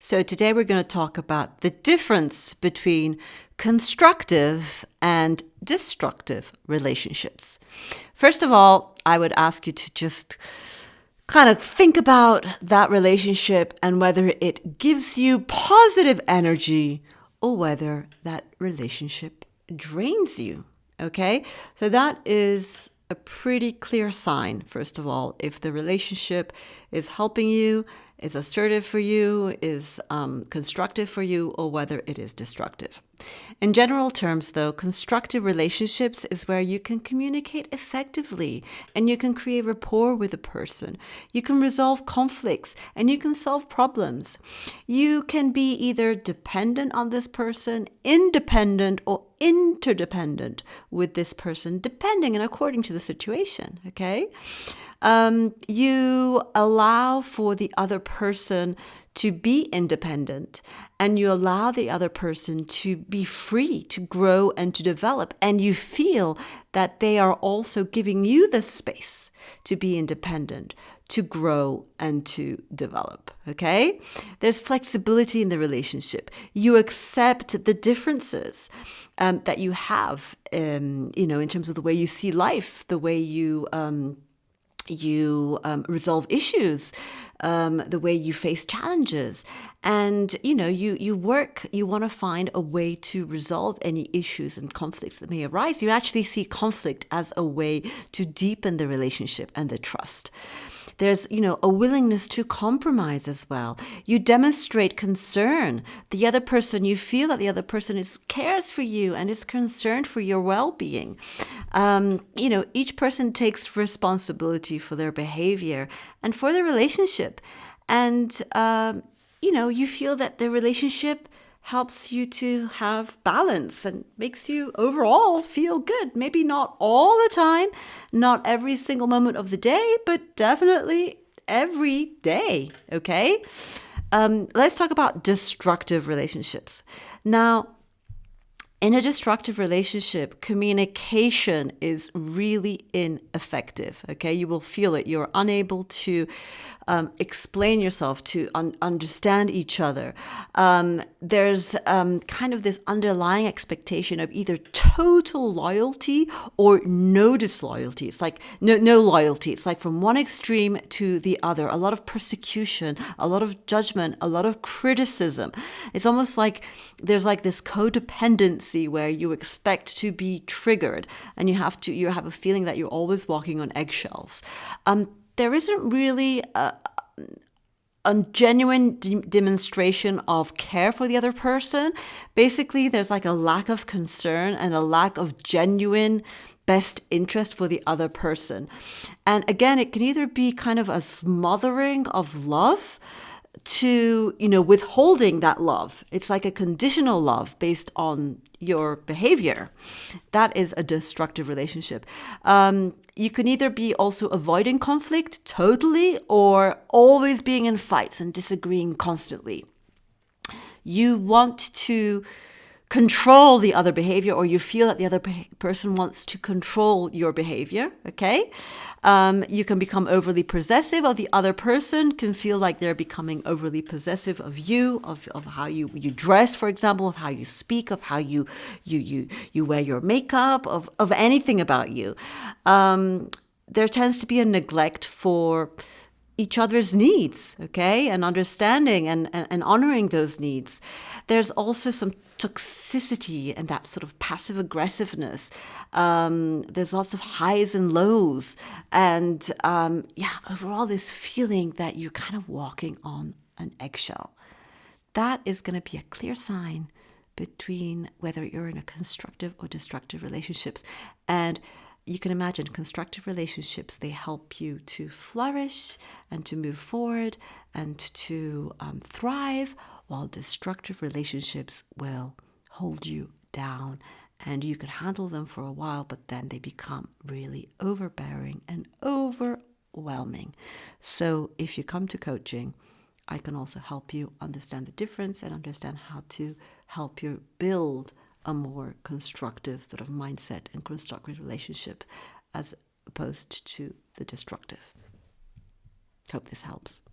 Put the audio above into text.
So today we're going to talk about the difference between constructive and destructive relationships. First of all, I would ask you to just kind of think about that relationship and whether it gives you positive energy or whether that relationship drains you. Okay? So that is a pretty clear sign, first of all, if the relationship is helping you, is assertive for you, is constructive for you, or whether it is destructive. In general terms, though, constructive relationships is where you can communicate effectively and you can create rapport with a person. You can resolve conflicts and you can solve problems. You can be either dependent on this person, independent, or interdependent with this person, depending and according to the situation, okay? You allow for the other person to be independent and you allow the other person to be free to grow and to develop. And you feel that they are also giving you the space to be independent, to grow and to develop. Okay? There's flexibility in the relationship. You accept the differences that you have, in terms of the way you see life, the way you resolve issues, the way you face challenges. And, you work, you want to find a way to resolve any issues and conflicts that may arise. You actually see conflict as a way to deepen the relationship and the trust. There's, a willingness to compromise as well. You demonstrate concern. You feel that the other person cares for you and is concerned for your well-being. Each person takes responsibility for their behavior and for the relationship. And, you feel that the relationship helps you to have balance and makes you overall feel good. Maybe not all the time, not every single moment of the day, but definitely every day, okay? Let's talk about destructive relationships. Now, in a destructive relationship, communication is really ineffective, okay? You will feel it. You're unable to explain yourself, to understand each other. There's kind of this underlying expectation of either total loyalty or no disloyalty. It's like no loyalty. It's like from one extreme to the other. A lot of persecution, a lot of judgment, a lot of criticism. It's almost like there's like this codependency where you expect to be triggered and you have a feeling that you're always walking on eggshells. There isn't really a genuine demonstration of care for the other person. Basically, there's like a lack of concern and a lack of genuine best interest for the other person. And again, it can either be kind of a smothering of love to, withholding that love. It's like a conditional love based on your behavior. That is a destructive relationship. You can either be also avoiding conflict totally or always being in fights and disagreeing constantly. You want to control the other behavior, or you feel that the other person wants to control your behavior, okay? You can become overly possessive of the other person, can feel like they're becoming overly possessive of you, of how you dress, for example, of how you speak, of how you wear your makeup, of anything about you. There tends to be a neglect for each other's needs, okay, and understanding and honoring those needs. There's also some toxicity and that sort of passive aggressiveness. There's lots of highs and lows. And overall this feeling that you're kind of walking on an eggshell. That is going to be a clear sign between whether you're in a constructive or destructive relationships. And you can imagine constructive relationships, they help you to flourish and to move forward and to thrive, while destructive relationships will hold you down and you can handle them for a while, but then they become really overbearing and overwhelming. So if you come to coaching, I can also help you understand the difference and understand how to help you build a more constructive sort of mindset and constructive relationship as opposed to the destructive. Hope this helps.